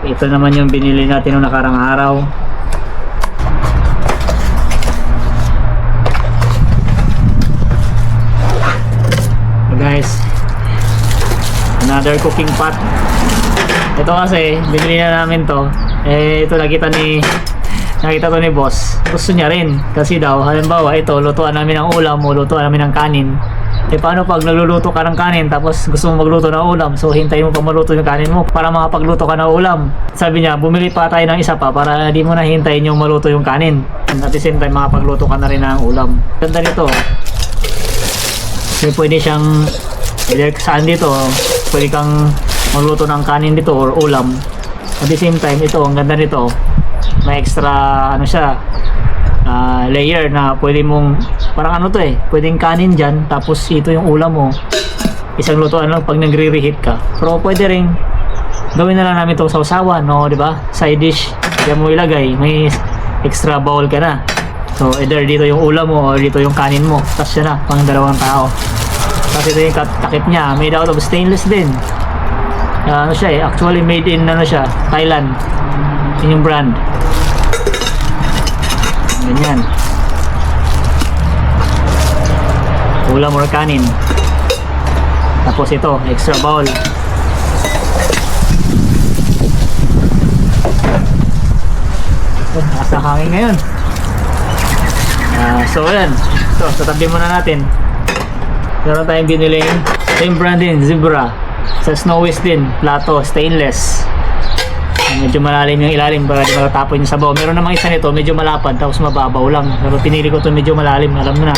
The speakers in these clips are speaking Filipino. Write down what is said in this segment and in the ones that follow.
Ito naman yung binili natin noong nakarang araw. So guys, another cooking pot. Ito kasi binili na namin to. Ito nakita to ni boss. Gusto niya rin kasi daw halimbawa ito lutuan namin ng ulam o lutuan namin ng kanin. Paano pag nagluluto ka ng kanin tapos gusto mo magluto ng ulam, so hintayin mo pa maluto yung kanin mo para makapagluto ka ng ulam. Sabi niya bumili pa tayo ng isa pa para di mo na hintayin yung maluto yung kanin, and at the same time makapagluto ka na rin ng ulam. Ganda nito. Kasi pwede siyang saan dito, pwede kang magluto ng kanin dito or ulam. At the same time ito, ang ganda nito, may extra ano siya, layer na pwede mong parang ano to pwedeng kanin dyan tapos ito yung ulam mo, isang lutuan lang pag nagre-reheat ka. Pero pwede rin gawin na lang namin itong sausawan, no, di ba? Side dish diyan mo ilagay, may extra bowl ka na, so either dito yung ulam mo or dito yung kanin mo, tapos yun na pang dalawang tao. Tapos ito yung takip niya, made out of stainless din. Ano siya actually made in ano siya, Thailand, yun yung brand. Ganyan. Ulam or kanin. Tapos ito, extra bowl. Nasa hangin ngayon. So yan. So, tatabi muna natin. Meron tayong biniling same brand din, Zebra. Sa Snowies din, plato, stainless. Medyo malalim yung ilalim para di matatapon yung sabaw. Meron namang isa nito medyo malapad tapos mababaw lang, pero pinili ko ito medyo malalim. Alam mo na,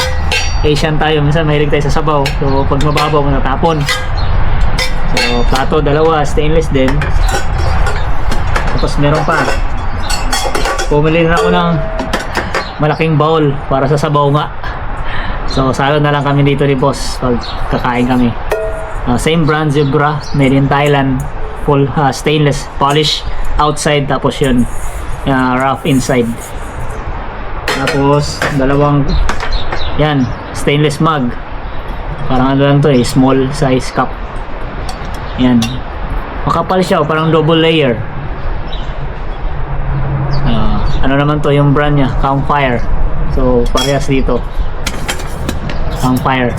Asian tayo, minsan mahilig tayo sa sabaw, so pag mababaw matatapon. So plato dalawa, stainless din. Tapos meron pa, pumili na ako ng malaking bowl para sa sabaw nga. So salo na lang kami dito ni boss pag kakain kami. Same brand, Zebra, made in Thailand, full stainless, polish outside, tapos yun rough inside. Tapos dalawang yan, stainless mug, parang ano lang to small size cup. Yan, makapal siya, parang double layer. Ano naman to yung brand nya, Campfire. So parehas dito, Campfire.